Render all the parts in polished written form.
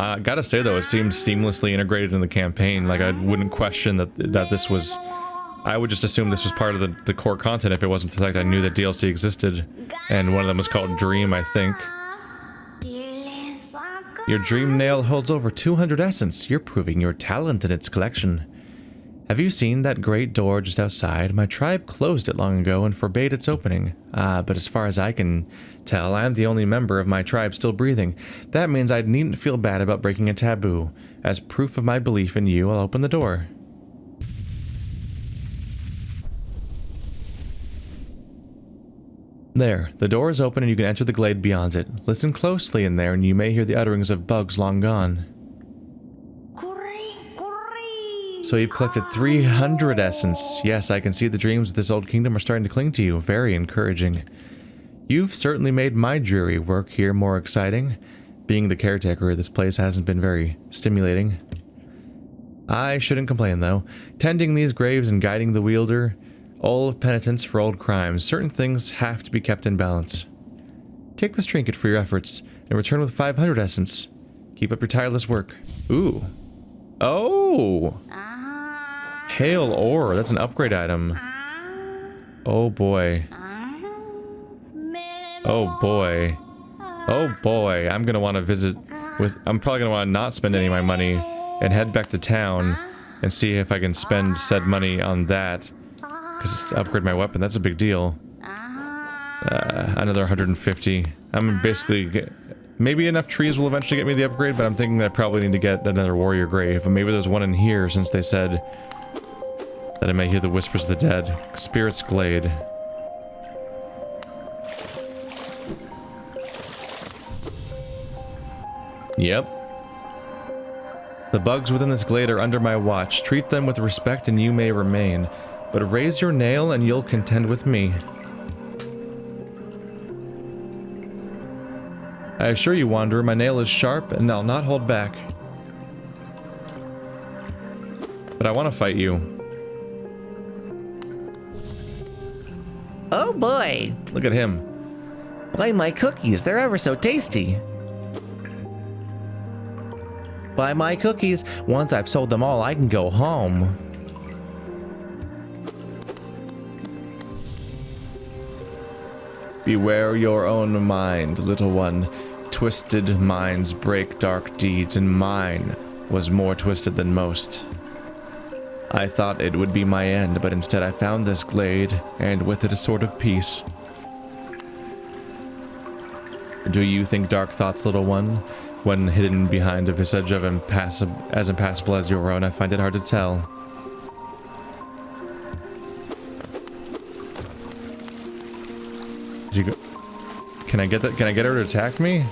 I gotta say though, it seems seamlessly integrated in the campaign. Like, I wouldn't question that this was... I would just assume this was part of the core content if it wasn't for the fact that I knew that DLC existed. And one of them was called Dream, I think. Your dream nail holds over 200 essence. You're proving your talent in its collection. Have you seen that great door just outside? My tribe closed it long ago and forbade its opening. But as far as I can tell, I am the only member of my tribe still breathing. That means I needn't feel bad about breaking a taboo. As proof of my belief in you, I'll open the door. There, the door is open and you can enter the glade beyond it. Listen closely in there and you may hear the utterings of bugs long gone. So you've collected 300 essence. Yes, I can see the dreams of this old kingdom are starting to cling to you. Very encouraging. You've certainly made my dreary work here more exciting. Being the caretaker of this place hasn't been very stimulating. I shouldn't complain though. Tending these graves and guiding the wielder, all penitence for old crimes. Certain things have to be kept in balance. Take this trinket for your efforts and return with 500 essence. Keep up your tireless work. Ooh. Oh! Hail ore, that's an upgrade item. Oh boy. Oh boy. Oh boy, I'm gonna want to visit with... I'm probably gonna want to not spend any of my money and head back to town and see if I can spend said money on that. Because it's to upgrade my weapon, that's a big deal. Another 150. I'm basically... Maybe enough trees will eventually get me the upgrade, but I'm thinking that I probably need to get another warrior grave. But maybe there's one in here, since they said that I may hear the whispers of the dead. Spirit's Glade. Yep. The bugs within this glade are under my watch. Treat them with respect and you may remain. But raise your nail and you'll contend with me. I assure you, Wanderer, my nail is sharp and I'll not hold back. But I want to fight you. Oh boy! Look at him. Buy my cookies, they're ever so tasty. Buy my cookies, once I've sold them all I can go home. Beware your own mind, little one. Twisted minds break dark deeds, and mine was more twisted than most. I thought it would be my end, but instead I found this glade, and with it a sort of peace. Do you think dark thoughts, little one? When hidden behind a visage of as impassable as your own, I find it hard to tell. Can I get that? Can I get her to attack me?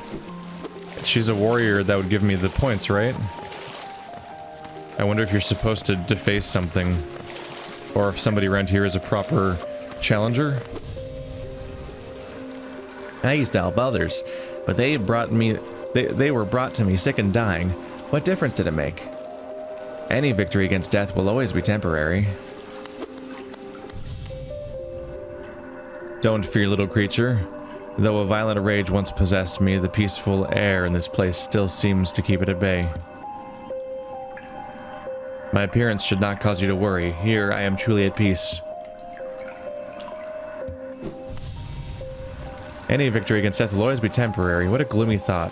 She's a warrior, that would give me the points, right? I wonder if you're supposed to deface something, or if somebody around here is a proper challenger. I used to help others, but they were brought to me sick and dying. What difference did it make? Any victory against death will always be temporary. Don't fear, little creature. Though a violent rage once possessed me, the peaceful air in this place still seems to keep it at bay. My appearance should not cause you to worry. Here, I am truly at peace. Any victory against death will always be temporary. What a gloomy thought.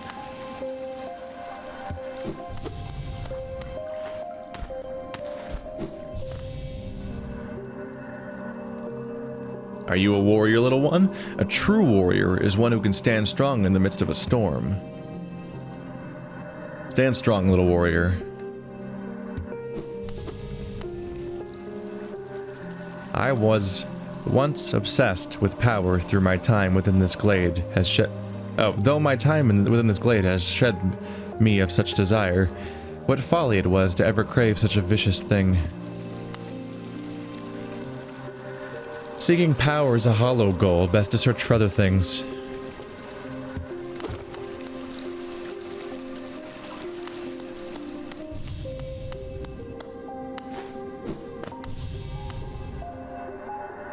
Are you a warrior, little one? A true warrior is one who can stand strong in the midst of a storm. Stand strong, little warrior. I was once obsessed with power through my time within this glade has shed... Oh, though my time within this glade has shed me of such desire, what folly it was to ever crave such a vicious thing. Seeking power is a hollow goal, best to search for other things.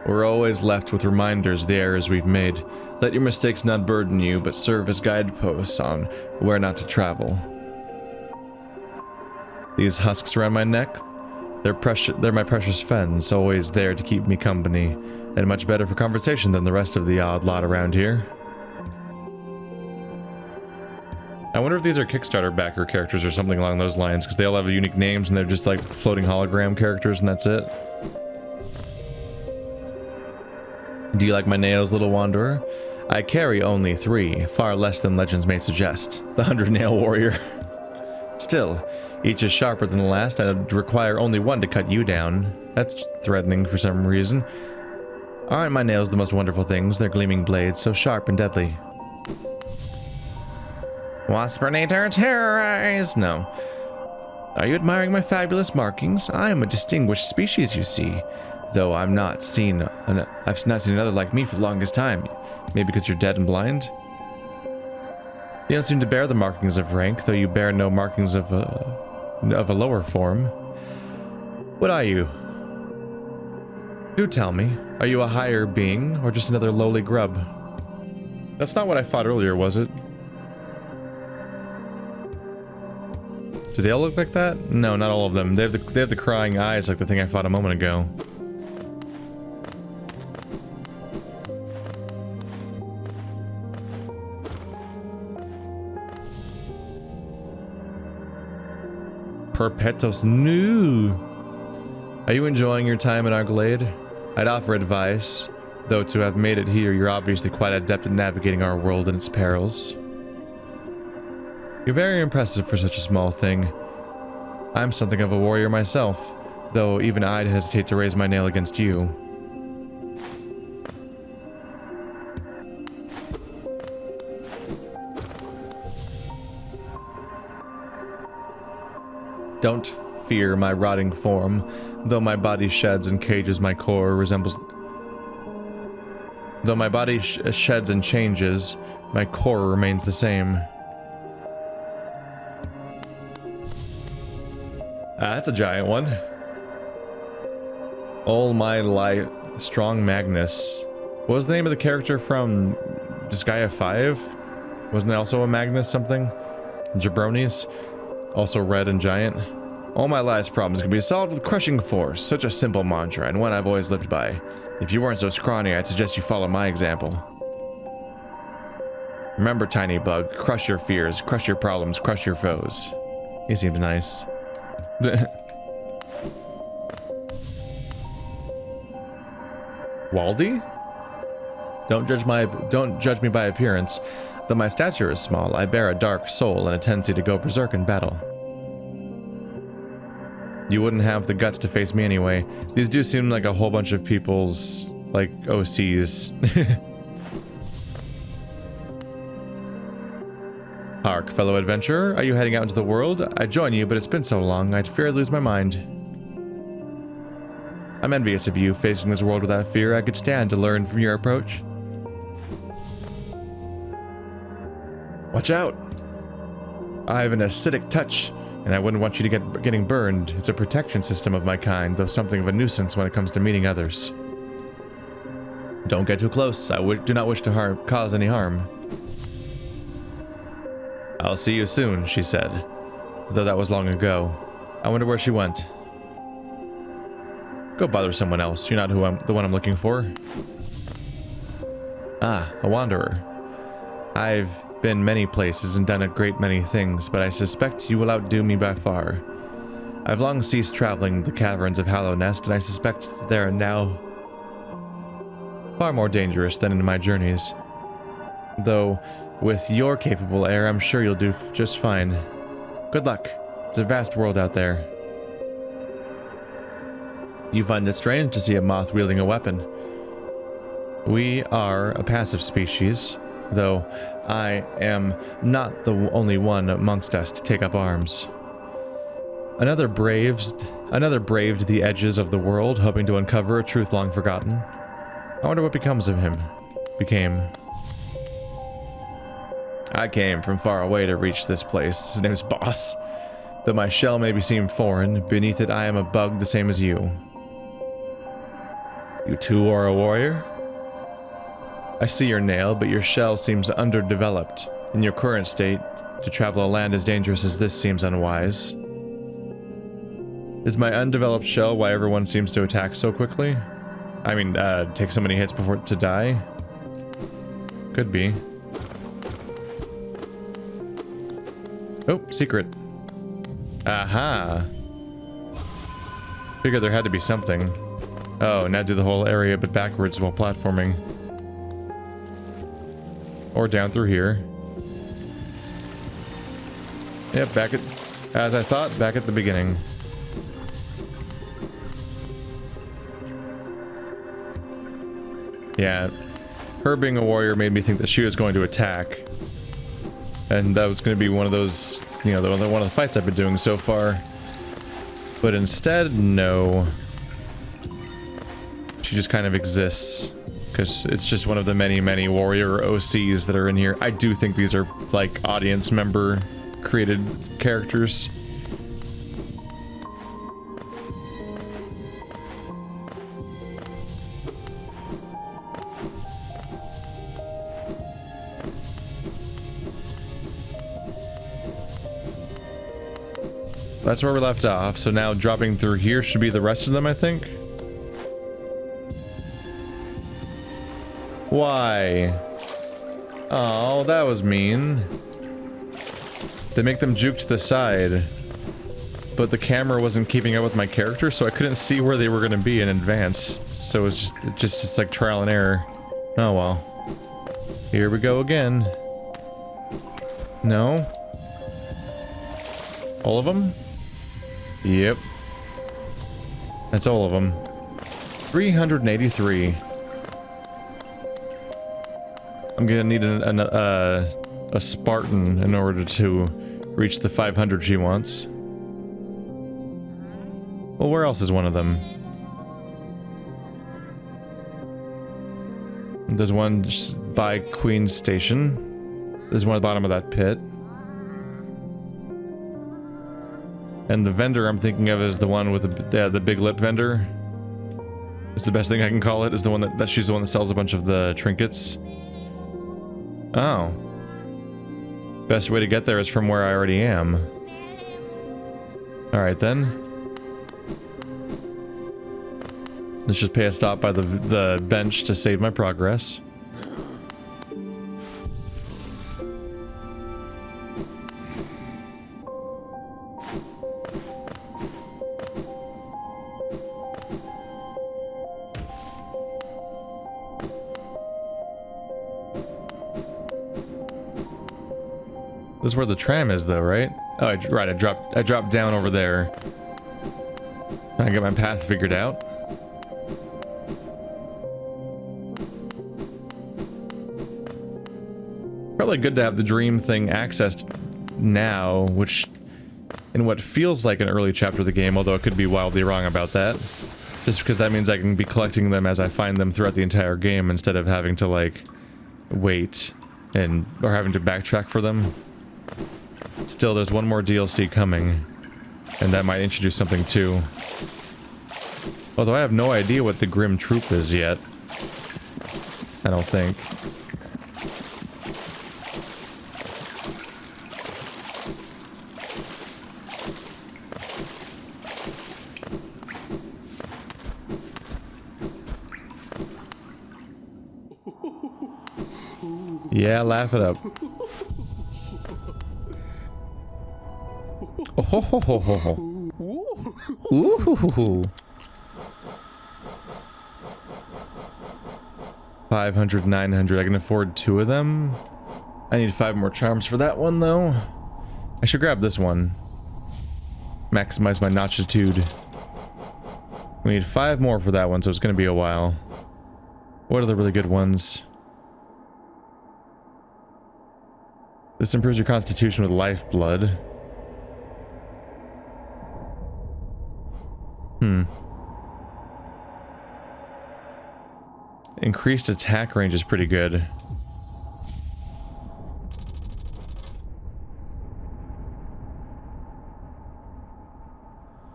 We're always left with reminders of the errors we've made. Let your mistakes not burden you, but serve as guideposts on where not to travel. These husks around my neck, they're my precious friends, always there to keep me company, and much better for conversation than the rest of the odd lot around here. I wonder if these are Kickstarter backer characters or something along those lines, because they all have unique names and they're just like floating hologram characters and that's it. Do you like my nails, little wanderer? I carry only 3, far less than legends may suggest. The 100-nail warrior. Still, each is sharper than the last, and I'd require only 1 to cut you down. That's threatening for some reason. Aren't my nails the most wonderful things? They're gleaming blades, so sharp and deadly. Waspinator, terrorize! No. Are you admiring my fabulous markings? I am a distinguished species, you see. Though I've not seen another like me for the longest time. Maybe because you're dead and blind? You don't seem to bear the markings of rank, though you bear no markings of a lower form. What are you? Do tell me. Are you a higher being, or just another lowly grub? That's not what I thought earlier, was it? Do they all look like that? No, not all of them. They have the crying eyes like the thing I fought a moment ago. Perpetuous new. Are you enjoying your time in our glade? I'd offer advice, though to have made it here, you're obviously quite adept at navigating our world and its perils. You're very impressive for such a small thing. I'm something of a warrior myself, though even I'd hesitate to raise my nail against you. Don't fear my rotting form, though my body sheds and cages, my core resembles... Though my body sheds and changes, my core remains the same. That's a giant one. All my life, Strong Magnus. What was the name of the character from Disgaea 5? Wasn't it also a Magnus something? Jabronis? Also red and giant. All my life's problems can be solved with crushing force. Such a simple mantra, and one I've always lived by. If you weren't so scrawny, I'd suggest you follow my example. Remember, tiny bug, crush your fears, crush your problems, crush your foes. He seems nice. Waldy? Don't judge me by appearance. Though my stature is small, I bear a dark soul and a tendency to go berserk in battle. You wouldn't have the guts to face me anyway. These do seem like a whole bunch of people's, like, OCs. Hark, fellow adventurer, are you heading out into the world? I'd join you, but it's been so long, I'd fear I'd lose my mind. I'm envious of you, facing this world without fear. I could stand to learn from your approach. Watch out! I have an acidic touch, and I wouldn't want you to getting burned. It's a protection system of my kind, though something of a nuisance when it comes to meeting others. Don't get too close. I do not wish to cause any harm. I'll see you soon, she said, though that was long ago. I wonder where she went. Go bother someone else. You're not the one I'm looking for. Ah, a wanderer. I've been many places and done a great many things, but I suspect you will outdo me by far. I've long ceased traveling the caverns of Hallow Nest, and I suspect they are now far more dangerous than in my journeys. Though, with your capable air, I'm sure you'll do just fine. Good luck. It's a vast world out there. You find it strange to see a moth wielding a weapon. We are a passive species, though I am not the only one amongst us to take up arms. Another braved the edges of the world, hoping to uncover a truth long forgotten. I wonder what became. I came from far away to reach this place. His name is Boss. Though my shell may seem foreign, beneath it I am a bug the same as you. You too are a warrior? I see your nail, but your shell seems underdeveloped. In your current state, to travel a land as dangerous as this seems unwise. Is my undeveloped shell why everyone seems to attack so quickly? I mean, take so many hits before to die? Could be. Oh, secret. Aha! Figured there had to be something. Oh, now do the whole area but backwards while platforming. Or down through here. Yep, back at... As I thought, back at the beginning. Yeah. Her being a warrior made me think that she was going to attack. And that was going to be one of those, you know, one of the fights I've been doing so far. But instead, no. She just kind of exists. Because it's just one of the many, many warrior OCs that are in here. I do think these are, like, audience member created characters. That's where we left off, so now dropping through here should be the rest of them, I think. Why? Oh, that was mean. They make them juke to the side, but the camera wasn't keeping up with my character, so I couldn't see where they were going to be in advance. So it was just like trial and error. Oh well. Here we go again. No? All of them? Yep. That's all of them. 383. I'm gonna need a Spartan in order to reach the 500 she wants. Well, where else is one of them? There's one just by Queen's Station. There's one at the bottom of that pit. And the vendor I'm thinking of is the one with the big lip vendor. It's the best thing I can call it. Is the one that she's the one that sells a bunch of the trinkets. Oh. Best way to get there is from where I already am. Alright then. Let's just pay a stop by the bench to save my progress. This is where the tram is, though, right? Oh, right. I dropped down over there. I get my path figured out. Probably good to have the dream thing accessed now, which in what feels like an early chapter of the game, although I could be wildly wrong about that. Just because that means I can be collecting them as I find them throughout the entire game instead of having to, like, wait or having to backtrack for them. Still, there's one more DLC coming, and that might introduce something too. Although I have no idea what the Grimm Troupe is yet. I don't think. Yeah, laugh it up. Oh ho ho ho ho ho. Ooh hoo hoo hoo. 500, 900. I can afford 2 of them. I need 5 more charms for that one, though. I should grab this one. Maximize my notchitude. We need 5 more for that one, so it's going to be a while. What are the really good ones? This improves your constitution with lifeblood. Increased attack range is pretty good.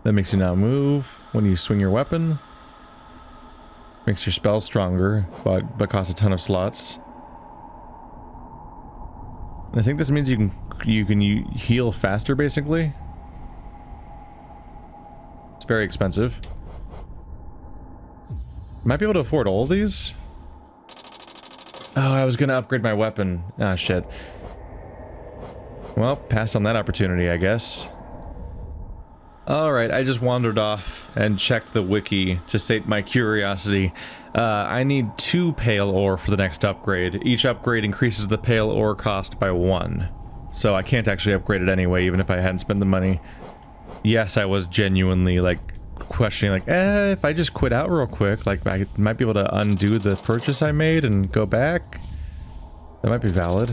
That makes you not move when you swing your weapon. Makes your spells stronger, but costs a ton of slots. I think this means you can heal faster, basically. It's very expensive. Might be able to afford all of these. Oh, I was gonna upgrade my weapon. Ah, shit. Well, passed on that opportunity, I guess. Alright, I just wandered off and checked the wiki to sate my curiosity. I need 2 pale ore for the next upgrade. Each upgrade increases the pale ore cost by 1. So I can't actually upgrade it anyway, even if I hadn't spent the money. Yes, I was genuinely, like, questioning, like, if I just quit out real quick, like, I might be able to undo the purchase I made and go back. That might be valid.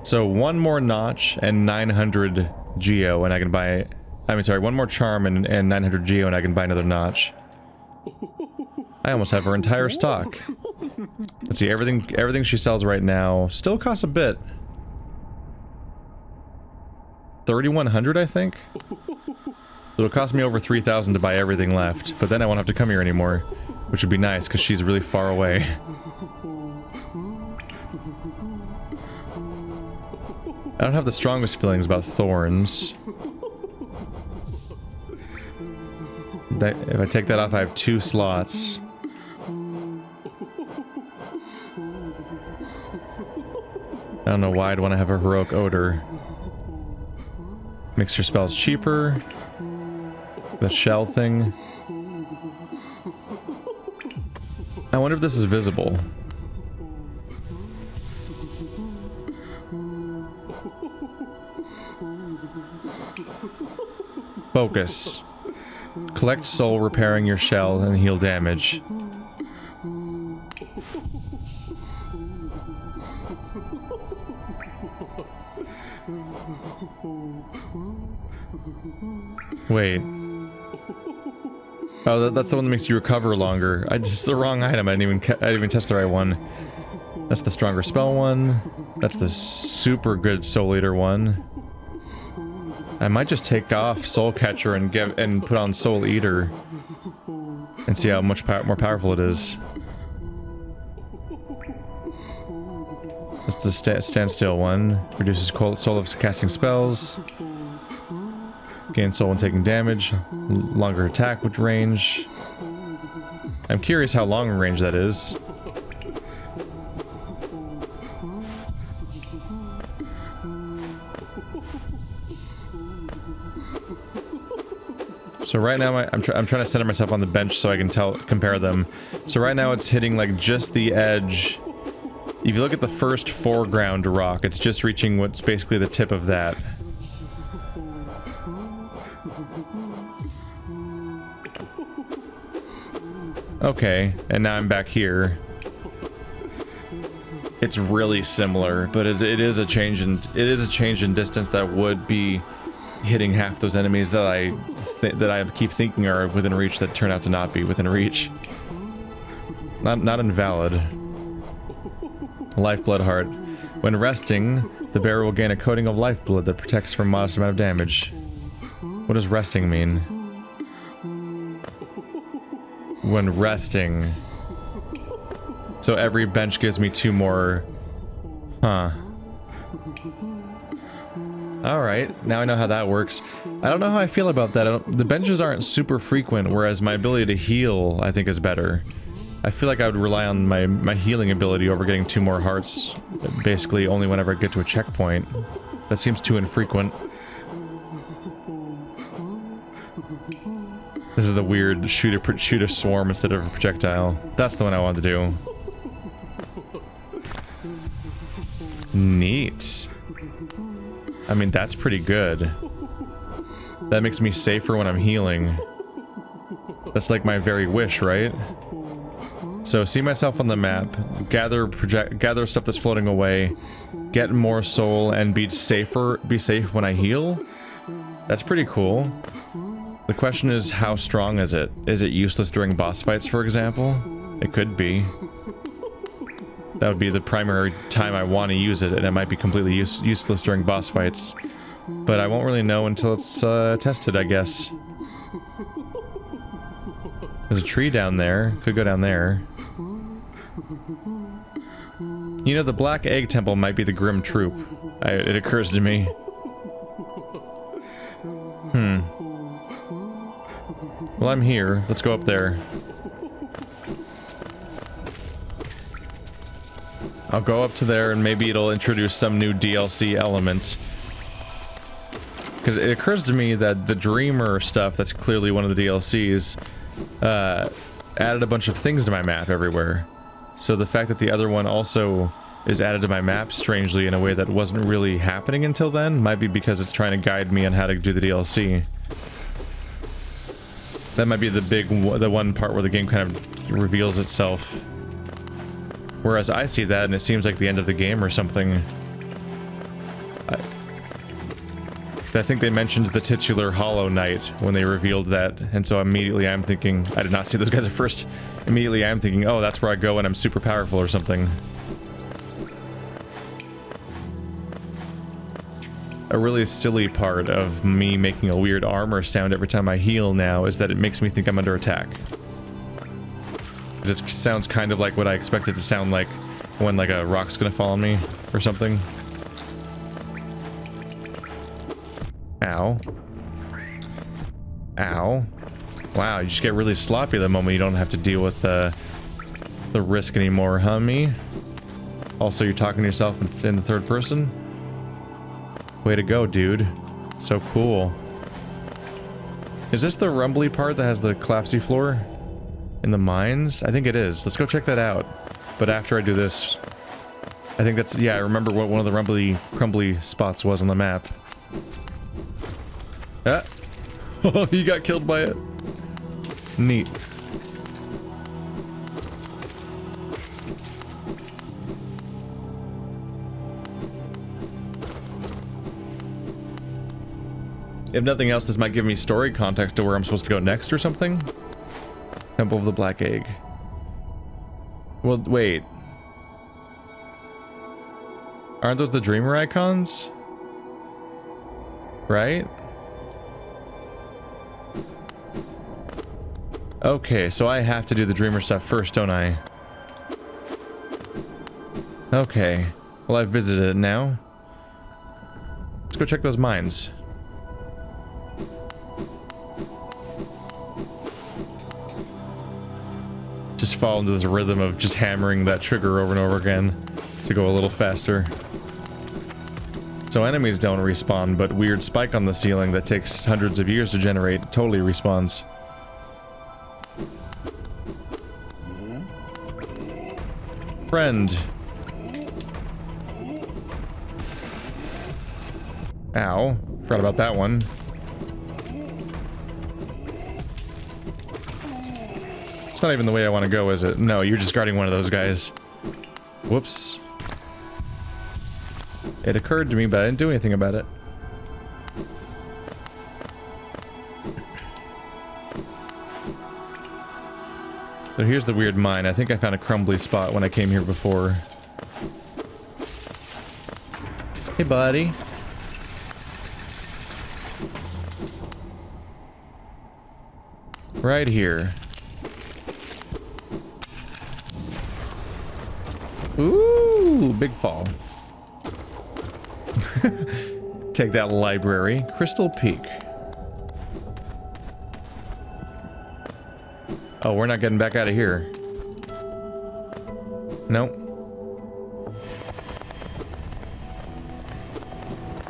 So 1 more notch and 900 geo, and I can buy... I mean, sorry, 1 more charm and 900 geo, and I can buy another notch. I almost have her entire stock. Let's see, everything she sells right now still costs a bit. 3,100, I think? It'll cost me over 3,000 to buy everything left, but then I won't have to come here anymore, which would be nice, because she's really far away. I don't have the strongest feelings about thorns. If I take that off, I have 2 slots. I don't know why I'd want to have a heroic odor. Makes your spells cheaper. The shell thing. I wonder if this is visible. Focus. Collect soul, repairing your shell, and heal damage. Wait. Oh, that's the one that makes you recover longer. It's the wrong item. I didn't even test the right one. That's the stronger spell one. That's the super good soul eater one. I might just take off Soul Catcher and put on Soul Eater and see how much more powerful it is. That's the standstill one. Reduces soul of casting spells. Gain soul when taking damage. Longer attack with range. I'm curious how long range that is. So right now I'm trying to center myself on the bench so I can compare them. So right now it's hitting like just the edge. If you look at the first foreground rock, it's just reaching what's basically the tip of that. Okay, and now I'm back here. It's really similar, but it is a change in distance that would be hitting half those enemies that I keep thinking are within reach that turn out to not be within reach. Not invalid. Lifeblood heart. When resting, the bearer will gain a coating of lifeblood that protects from modest amount of damage. What does resting mean? When resting. So every bench gives me 2 more. Huh. Alright, now I know how that works. I don't know how I feel about that. The benches aren't super frequent, whereas my ability to heal, I think, is better. I feel like I would rely on my healing ability over getting 2 more hearts, basically only whenever I get to a checkpoint. That seems too infrequent. This is the weird shoot a swarm instead of a projectile. That's the one I wanted to do. Neat. I mean, that's pretty good. That makes me safer when I'm healing. That's like my very wish, right? So see myself on the map, gather stuff that's floating away, get more soul, and be safe when I heal. That's pretty cool. The question is, how strong is it? Is it useless during boss fights, for example? It could be. That would be the primary time I want to use it, and it might be completely useless during boss fights. But I won't really know until it's tested, I guess. There's a tree down there. Could go down there. You know, the Black Egg Temple might be the Grimm Troupe. It occurs to me. Well, I'm here. Let's go up there. I'll go up to there and maybe it'll introduce some new DLC element. Because it occurs to me that the Dreamer stuff, that's clearly one of the DLCs, added a bunch of things to my map everywhere. So the fact that the other one also is added to my map strangely in a way that wasn't really happening until then might be because it's trying to guide me on how to do the DLC. That might be the one part where the game kind of reveals itself. Whereas I see that and it seems like the end of the game or something. I think they mentioned the titular Hollow Knight when they revealed that, and so immediately I'm thinking, I did not see those guys at first. Immediately I'm thinking, oh, that's where I go when I'm super powerful or something. A really silly part of me making a weird armor sound every time I heal now is that it makes me think I'm under attack. It sounds kind of like what I expect it to sound like when like a rock's gonna fall on me or something. Ow. Ow. Wow, you just get really sloppy the moment you don't have to deal with the risk anymore, huh, me? Also, you're talking to yourself in the third person? Way to go, dude. So cool. Is this the rumbly part that has the collapsy floor? In the mines? I think it is. Let's go check that out. But after I do this... I think that's... Yeah, I remember what one of the rumbly, crumbly spots was on the map. Ah! Oh, he got killed by it. Neat. If nothing else, this might give me story context to where I'm supposed to go next or something. Temple of the Black Egg. Well, wait. Aren't those the Dreamer icons? Right? Okay, so I have to do the Dreamer stuff first, don't I? Okay. Well, I've visited it now. Let's go check those mines. Just fall into this rhythm of just hammering that trigger over and over again to go a little faster. So enemies don't respawn, but weird spike on the ceiling that takes hundreds of years to generate totally respawns. Friend. Ow. Forgot about that one. It's not even the way I want to go, is it? No, you're just guarding one of those guys. Whoops. It occurred to me, but I didn't do anything about it. So here's the weird mine. I think I found a crumbly spot when I came here before. Hey, buddy. Right here. Ooh, big fall. Take that library. Crystal Peak. Oh, we're not getting back out of here. Nope.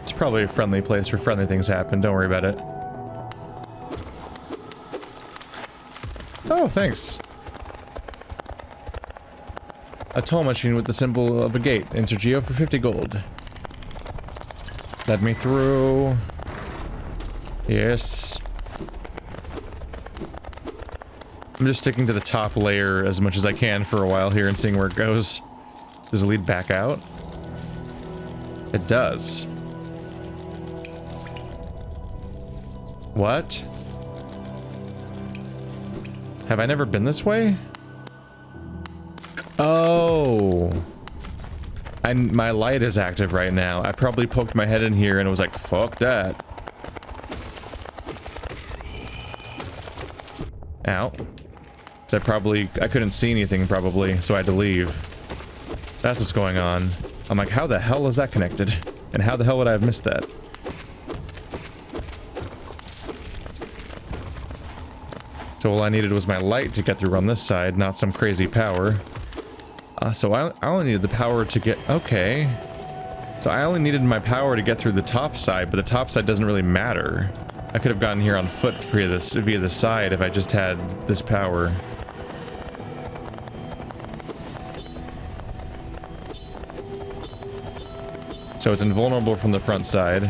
It's probably a friendly place where friendly things happen. Don't worry about it. Oh, thanks. A toll machine with the symbol of a gate. Insert geo for 50 gold. Let me through. Yes. I'm just sticking to the top layer as much as I can for a while here and seeing where it goes. Does it lead back out? It does. What? Have I never been this way? Oh. My light is active right now. I probably poked my head in here and it was like, fuck that. Ow. So I couldn't see anything probably, so I had to leave. That's what's going on. I'm like, how the hell is that connected? And how the hell would I have missed that? So all I needed was my light to get through on this side, not some crazy power. So I only needed the power to get... Okay. So I only needed my power to get through the top side, but the top side doesn't really matter. I could have gotten here on foot via the side if I just had this power. So it's invulnerable from the front side.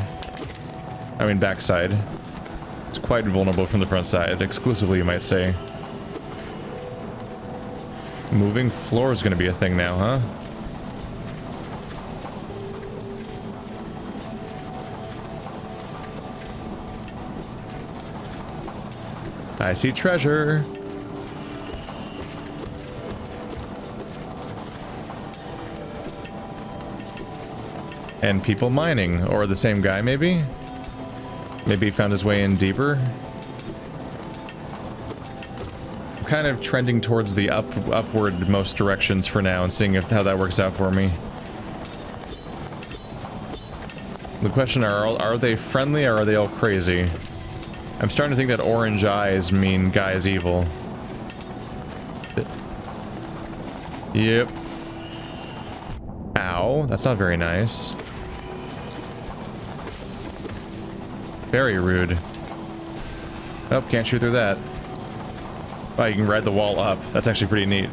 I mean back side. It's quite vulnerable from the front side, exclusively you might say. Moving floor is going to be a thing now, huh? I see treasure. And people mining, or the same guy maybe? Maybe he found his way in deeper. I'm kind of trending towards the upward most directions for now and seeing how that works out for me. The question are they friendly or are they all crazy? I'm starting to think that orange eyes mean guy is evil. Yep. Ow, that's not very nice. Very rude. Oh, can't shoot through that. Oh, you can ride the wall up. That's actually pretty neat.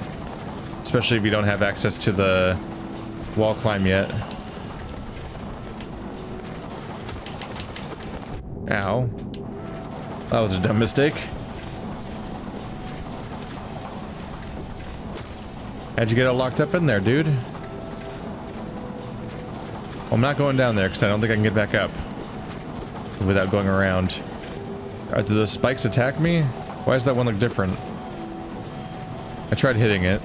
Especially if you don't have access to the wall climb yet. Ow. That was a dumb mistake. How'd you get all locked up in there, dude? Well, I'm not going down there because I don't think I can get back up without going around. Do those spikes attack me? Why does that one look different? I tried hitting it.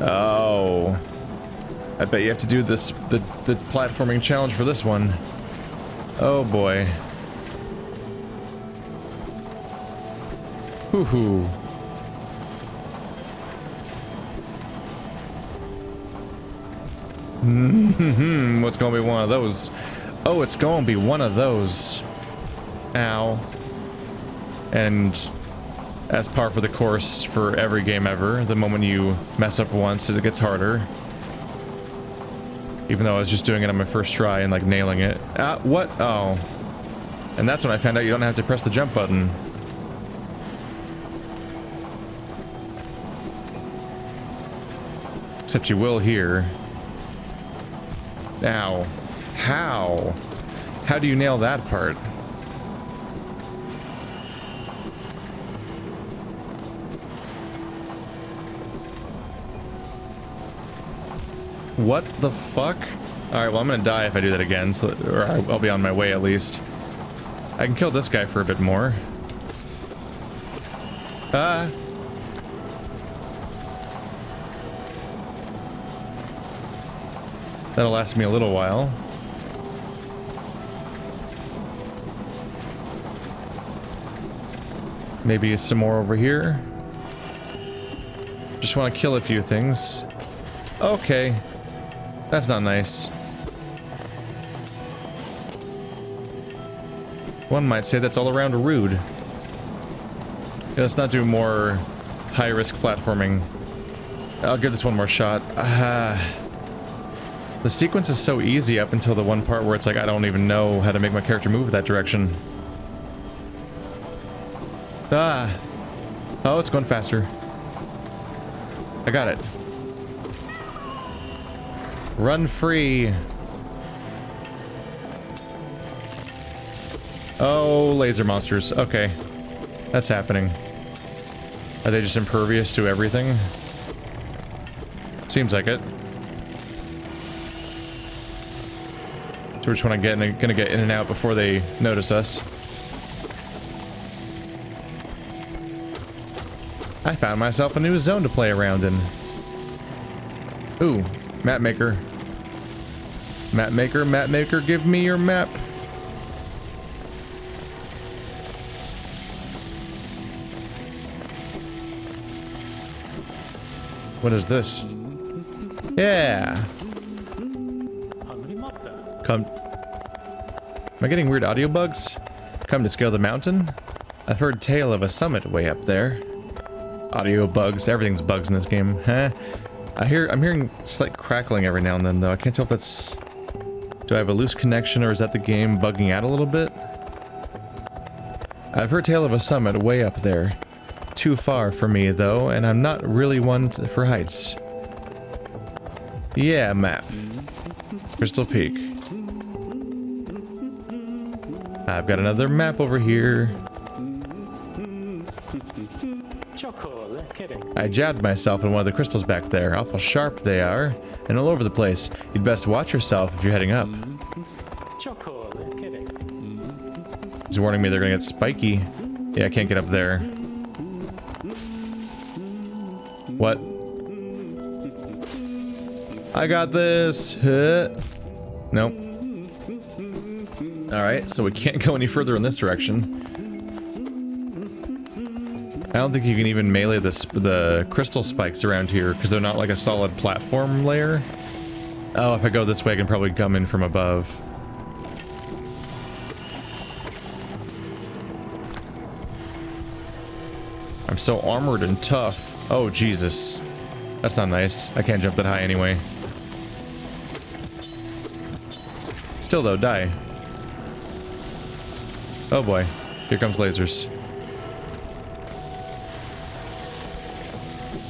Oh. I bet you have to do this, the platforming challenge for this one. Oh boy. Hoo-hoo. What's gonna be one of those? Oh, it's gonna be one of those. Ow. And as par for the course for every game ever, the moment you mess up once, it gets harder. Even though I was just doing it on my first try and like nailing it. What? Oh. And that's when I found out you don't have to press the jump button. Except you will here. Now, how? How do you nail that part? What the fuck? Alright, well I'm gonna die if I do that again, so, or I'll be on my way at least. I can kill this guy for a bit more. Ah! That'll last me a little while. Maybe some more over here. Just want to kill a few things. Okay. That's not nice. One might say that's all around rude. Yeah, let's not do more high-risk platforming. I'll give this one more shot. The sequence is so easy up until the one part where it's like I don't even know how to make my character move that direction. Ah! Oh, it's going faster. I got it. Run free. Oh, laser monsters. Okay. That's happening. Are they just impervious to everything? Seems like it. So we're just gonna get in and out before they notice us. I found myself a new zone to play around in. Ooh, map maker. Map maker, give me your map. What is this? Yeah. Come. Am I getting weird audio bugs? Come to scale the mountain? I've heard tale of a summit way up there. Audio bugs. Everything's bugs in this game. Huh? I'm hearing slight crackling every now and then, though. I can't tell if that's... Do I have a loose connection, or is that the game bugging out a little bit? I've heard tale of a summit way up there. Too far for me, though, and I'm not really one for heights. Yeah, map. Crystal Peak. I've got another map over here. I jabbed myself in one of the crystals back there. Awful sharp they are, and all over the place. You'd best watch yourself if you're heading up. He's warning me they're gonna get spiky. Yeah, I can't get up there. What? I got this. Nope. Alright, so we can't go any further in this direction. I don't think you can even melee the crystal spikes around here, because they're not like a solid platform layer. Oh, if I go this way, I can probably come in from above. I'm so armored and tough. Oh, Jesus. That's not nice. I can't jump that high anyway. Still, though, die. Oh boy. Here comes lasers.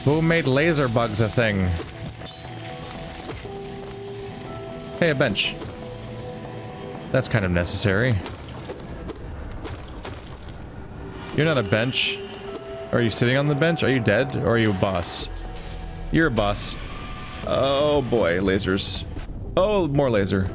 Who made laser bugs a thing? Hey, a bench. That's kind of necessary. You're not a bench. Are you sitting on the bench? Are you dead? Or are you a boss? You're a boss. Oh boy, lasers. Oh, more laser.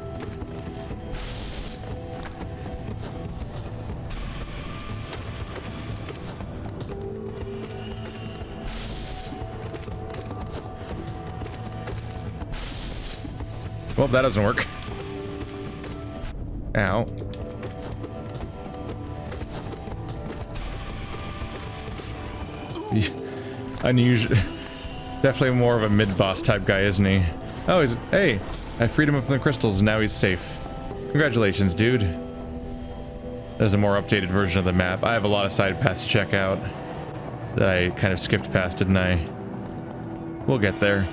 Well, that doesn't work. Ow. Unusual. Definitely more of a mid-boss type guy, isn't he? Oh, he's... Hey! I freed him from the crystals and now he's safe. Congratulations, dude. There's a more updated version of the map. I have a lot of side paths to check out that I kind of skipped past, didn't I? We'll get there.